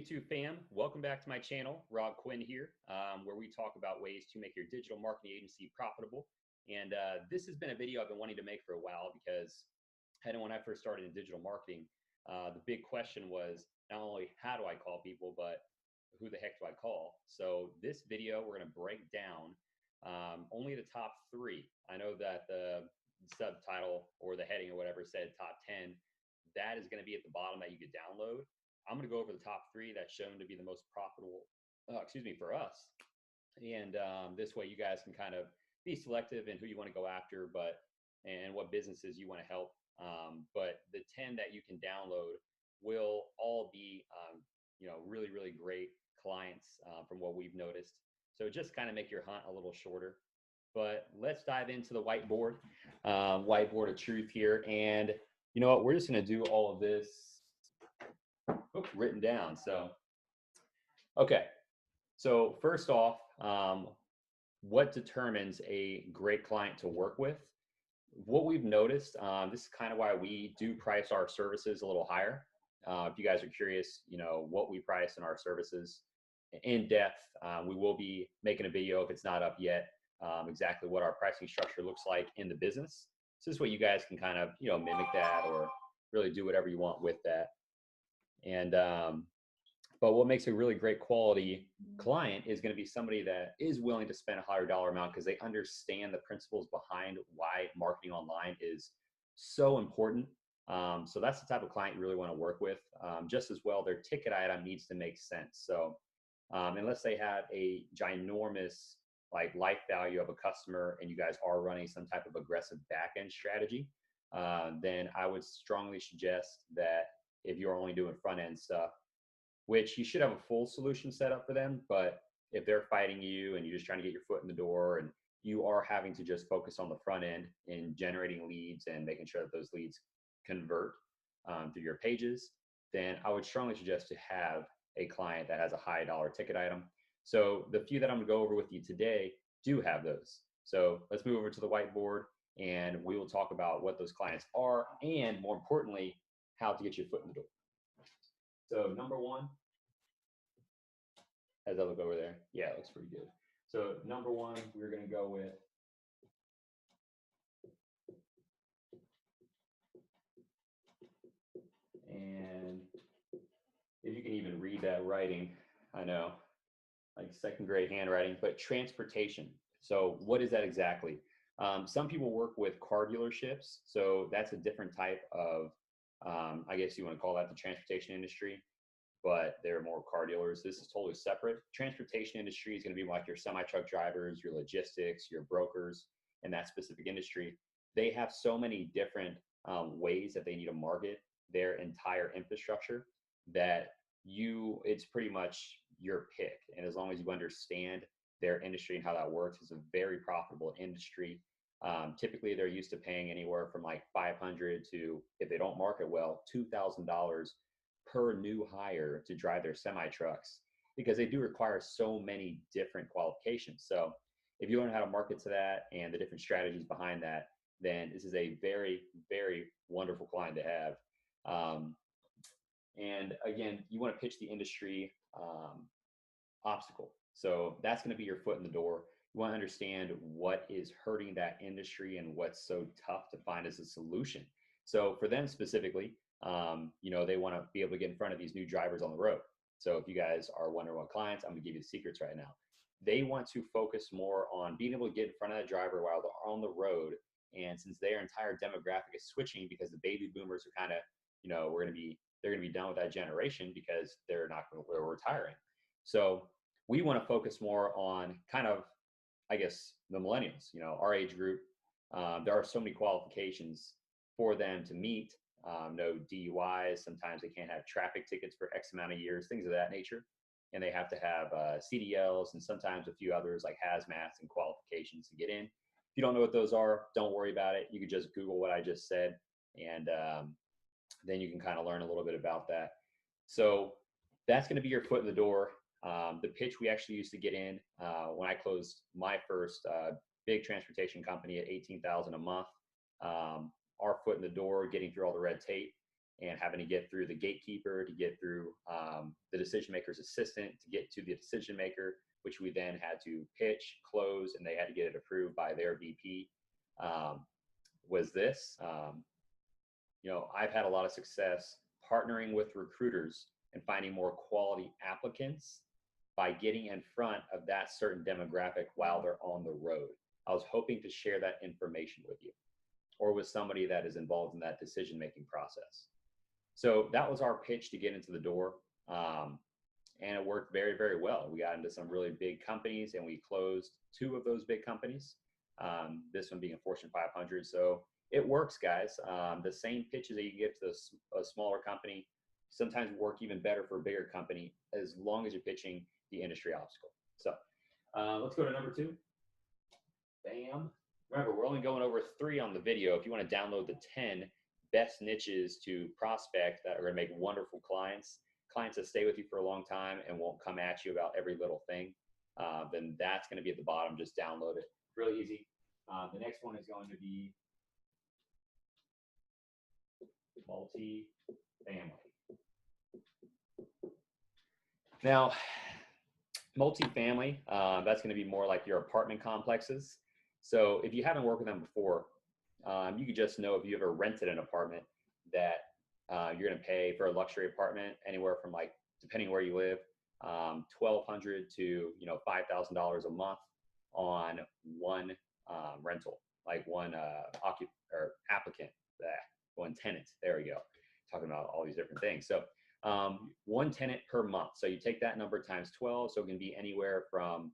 YouTube fam? Welcome back to my channel. Rob Quinn here, where we talk about ways to make your digital marketing agency profitable. And this has been a video I've been wanting to make for a while because I know when I first started in digital marketing, the big question was not only how do I call people, but who the heck do I call? So this video, we're going to break down only the top three. I know that the subtitle or the heading or whatever said top 10. That is going to be at the bottom that you could download. I'm going to go over the top three that's shown to be the most profitable, for us. And this way you guys can kind of be selective in who you want to go after, and what businesses you want to help. But the 10 that you can download will all be, really, really great clients from what we've noticed. So just kind of make your hunt a little shorter. But let's dive into the whiteboard of truth here. And you know what? We're just going to do all of this written down. So, okay. So first off, what determines a great client to work with? What we've noticed, this is kind of why we do price our services a little higher. If you guys are curious, what we price in our services in depth, we will be making a video if it's not up yet, exactly what our pricing structure looks like in the business. So this way you guys can kind of, mimic that or really do whatever you want with that. And but what makes a really great quality client is going to be somebody that is willing to spend a higher dollar amount because they understand the principles behind why marketing online is so important. So that's the type of client you really want to work with. Just as well, their ticket item needs to make sense. So unless they have a ginormous life value of a customer and you guys are running some type of aggressive back-end strategy, then I would strongly suggest that if you're only doing front-end stuff, which you should have a full solution set up for them, but if they're fighting you and you're just trying to get your foot in the door and you are having to just focus on the front end in generating leads and making sure that those leads convert through your pages, then I would strongly suggest to have a client that has a high dollar ticket item. So the few that I'm gonna go over with you today do have those. So let's move over to the whiteboard and we will talk about what those clients are and, more importantly, how to get your foot in the door. So number one, as I look over there, yeah, it looks pretty good. So number one, we're going to go with and if you can even read that writing, I know, like second grade handwriting, but transportation. So what is that exactly? Some people work with car dealerships. So that's a different type of, I guess you want to call that the transportation industry, but they're more car dealers. This is totally separate. Transportation industry is going to be like your semi-truck drivers, your logistics, your brokers in that specific industry. They have so many different ways that they need to market their entire infrastructure that it's pretty much your pick. And as long as you understand their industry and how that works, it's a very profitable industry. Typically, they're used to paying anywhere from like $500 to, if they don't market well, $2,000 per new hire to drive their semi trucks because they do require so many different qualifications. So if you learn how to market to that and the different strategies behind that, then this is a very, very wonderful client to have. And again, you want to pitch the industry obstacle. So that's going to be your foot in the door. You want to understand what is hurting that industry and what's so tough to find as a solution. So for them specifically, they want to be able to get in front of these new drivers on the road. So if you guys are wondering what clients, I'm going to give you the secrets right now. They want to focus more on being able to get in front of that driver while they're on the road. And since their entire demographic is switching because the baby boomers are kind of, they're going to be done with that generation because they're retiring. So we want to focus more on kind of, I guess, the millennials, our age group. There are so many qualifications for them to meet. No DUIs. Sometimes they can't have traffic tickets for X amount of years, things of that nature. And they have to have CDLs and sometimes a few others like hazmats and qualifications to get in. If you don't know what those are, don't worry about it. You can just Google what I just said, and then you can kind of learn a little bit about that. So that's going to be your foot in the door. The pitch we actually used to get in when I closed my first big transportation company at $18,000 a month. Our foot in the door, getting through all the red tape and having to get through the gatekeeper, to get through the decision maker's assistant, to get to the decision maker, which we then had to pitch, close, and they had to get it approved by their VP, was this. I've had a lot of success partnering with recruiters and finding more quality applicants by getting in front of that certain demographic while they're on the road. I was hoping to share that information with you or with somebody that is involved in that decision-making process. So that was our pitch to get into the door. And it worked very, very well. We got into some really big companies and we closed 2 of those big companies. This one being a Fortune 500. So it works, guys. The same pitches that you can give to a smaller company sometimes work even better for a bigger company as long as you're pitching the industry obstacle. So let's go to number 2. Bam. Remember, we're only going over 3 on the video. If you want to download the 10 best niches to prospect that are going to make wonderful clients that stay with you for a long time and won't come at you about every little thing, then that's going to be at the bottom. Just download it. Really easy. The next one is going to be multifamily. Now, multifamily, that's going to be more like your apartment complexes. So if you haven't worked with them before, you could just know if you ever rented an apartment that you're going to pay for a luxury apartment anywhere from, like, depending where you live, $1,200 to $5,000 a month on one rental, like one applicant, one tenant. There we go. Talking about all these different things. So one tenant per month. So you take that number times 12. So it can be anywhere from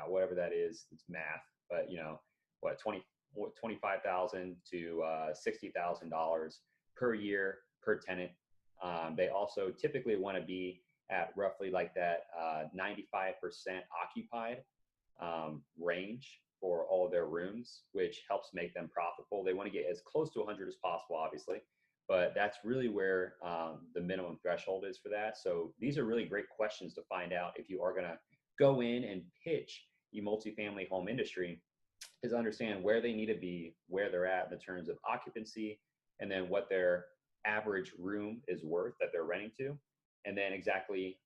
whatever that is. It's math, but $25,000 to $60,000 per year per tenant. They also typically want to be at roughly like that 95% occupied range for all of their rooms, which helps make them profitable. They want to get as close to 100 as possible, obviously, but that's really where the minimum threshold is for that. So these are really great questions to find out if you are going to go in and pitch the multifamily home industry, is understand where they need to be, where they're at in terms of occupancy, and then what their average room is worth that they're renting to, and then exactly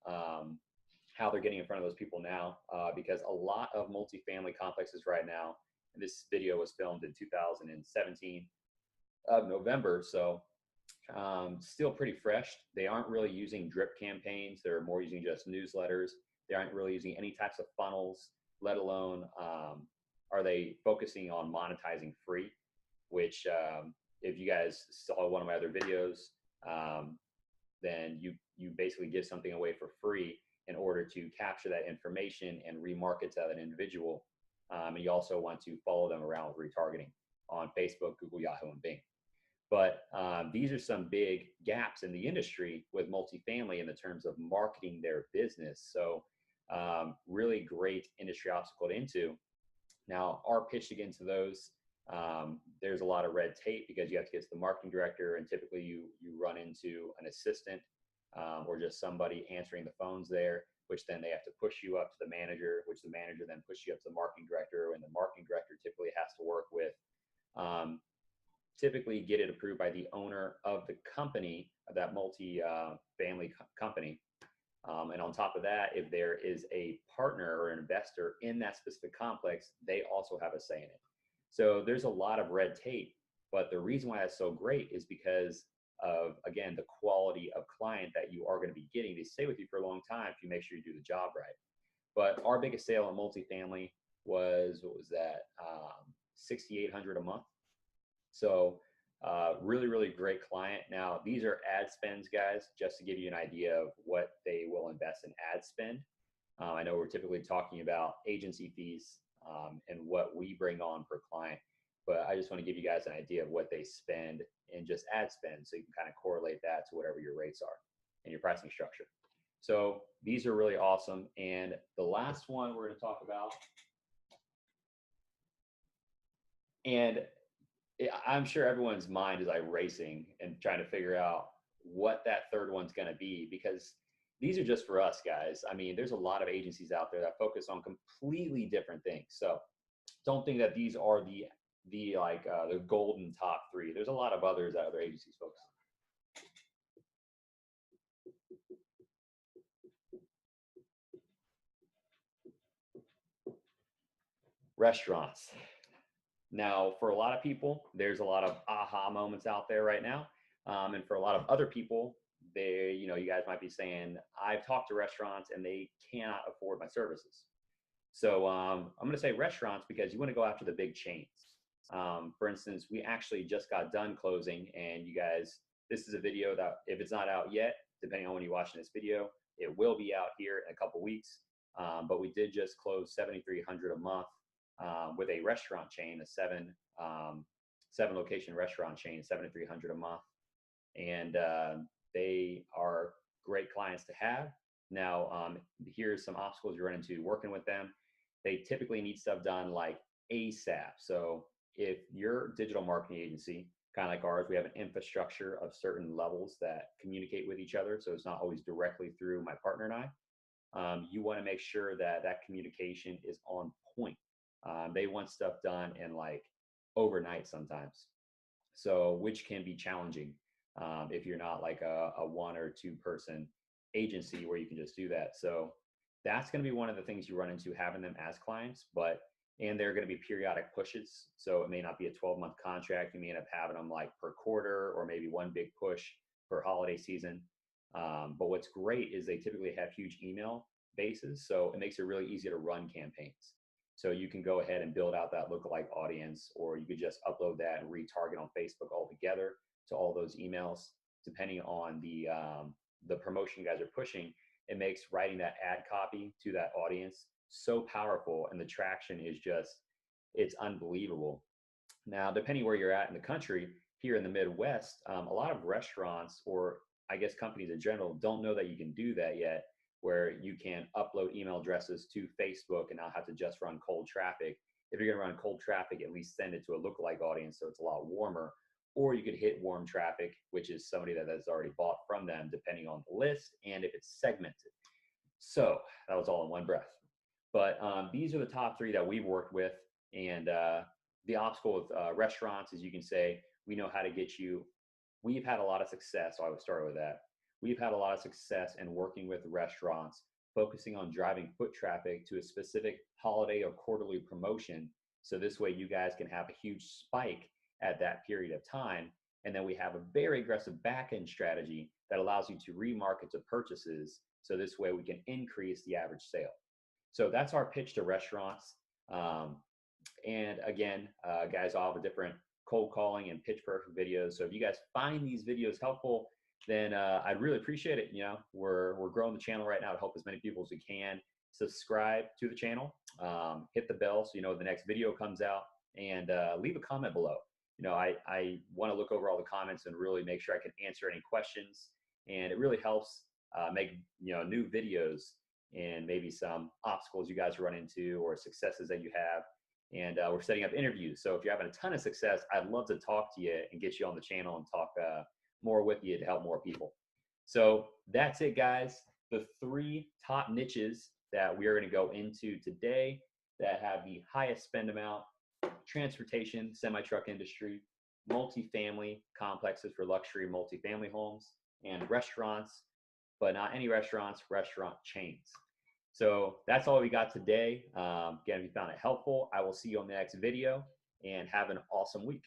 how they're getting in front of those people now, because a lot of multifamily complexes right now, and this video was filmed in 2017 of November, so still pretty fresh. They aren't really using drip campaigns. They're more using just newsletters. They aren't really using any types of funnels, let alone are they focusing on monetizing free, which if you guys saw one of my other videos, then you basically give something away for free in order to capture that information and remarket to that individual. And you also want to follow them around with retargeting on Facebook, Google, Yahoo, and Bing. But these are some big gaps in the industry with multifamily in the terms of marketing their business. So really great industry obstacle to into. Now, our pitch to get into those, there's a lot of red tape because you have to get to the marketing director, and typically you run into an assistant or just somebody answering the phones there, which then they have to push you up to the manager, which the manager then pushes you up to the marketing director, and the marketing director typically has to work with, typically get it approved by the owner of the company, of that multi-family company. And on top of that, if there is a partner or an investor in that specific complex, they also have a say in it. So there's a lot of red tape, but the reason why that's so great is because of, again, the quality of client that you are going to be getting. They stay with you for a long time if you make sure you do the job right. But our biggest sale in multifamily was, what was that, $6,800 a month. So really, really great client. Now, these are ad spends, guys, just to give you an idea of what they will invest in ad spend. I know we're typically talking about agency fees and what we bring on per client, but I just want to give you guys an idea of what they spend in just ad spend, so you can kind of correlate that to whatever your rates are and your pricing structure. So these are really awesome. And the last one we're going to talk about, and I'm sure everyone's mind is like racing and trying to figure out what that third one's going to be, because these are just for us, guys. I mean, there's a lot of agencies out there that focus on completely different things. So don't think that these are the golden top 3. There's a lot of others that other agencies focus on. Restaurants. Now, for a lot of people, there's a lot of aha moments out there right now. And for a lot of other people, you guys might be saying, I've talked to restaurants and they cannot afford my services. So I'm going to say restaurants because you want to go after the big chains. For instance, we actually just got done closing, and you guys, this is a video that if it's not out yet, depending on when you're watching this video, it will be out here in a couple weeks. But we did just close 7,300 a month with a restaurant chain, a seven location restaurant chain, 7,300 a month, and they are great clients to have. Now, here's some obstacles you run into working with them. They typically need stuff done like ASAP. So if your digital marketing agency, kind of like ours, we have an infrastructure of certain levels that communicate with each other. So it's not always directly through my partner and I. You want to make sure that that communication is on point. They want stuff done in like overnight sometimes, so which can be challenging if you're not like a one or two person agency where you can just do that. So that's going to be one of the things you run into having them as clients, and they're going to be periodic pushes. So it may not be a 12-month contract. You may end up having them like per quarter or maybe one big push per holiday season. But what's great is they typically have huge email bases. So it makes it really easy to run campaigns. So you can go ahead and build out that lookalike audience, or you could just upload that and retarget on Facebook altogether to all those emails. Depending on the promotion you guys are pushing, it makes writing that ad copy to that audience so powerful, and the traction is it's unbelievable. Now, depending where you're at in the country, here in the Midwest, a lot of restaurants, or I guess companies in general, don't know that you can do that yet, where you can upload email addresses to Facebook and not have to just run cold traffic. If you're going to run cold traffic, at least send it to a lookalike audience so it's a lot warmer. Or you could hit warm traffic, which is somebody that has already bought from them, depending on the list and if it's segmented. So that was all in one breath. But these are the top three that we've worked with. And the obstacle with restaurants is, you can say, we know how to get you. We've had a lot of success. So I would start with that. We've had a lot of success in working with restaurants, focusing on driving foot traffic to a specific holiday or quarterly promotion. So this way you guys can have a huge spike at that period of time. And then we have a very aggressive back-end strategy that allows you to remarket to purchases. So this way we can increase the average sale. So that's our pitch to restaurants. And again, guys, I'll have a different cold calling and pitch perfect videos. So if you guys find these videos helpful, then I'd really appreciate it. We're growing the channel right now to help as many people as we can. Subscribe to the channel, hit the bell so you know the next video comes out, and leave a comment below. I want to look over all the comments and really make sure I can answer any questions, and it really helps make new videos and maybe some obstacles you guys run into or successes that you have. And we're setting up interviews. So if you're having a ton of success, I'd love to talk to you and get you on the channel and talk more with you to help more people. So that's it, guys. The three top niches that we are going to go into today that have the highest spend amount: transportation, semi-truck industry, multifamily complexes for luxury multifamily homes, and restaurants, but not any restaurants, restaurant chains. So that's all we got today. Again, if you found it helpful, I will see you on the next video, and have an awesome week.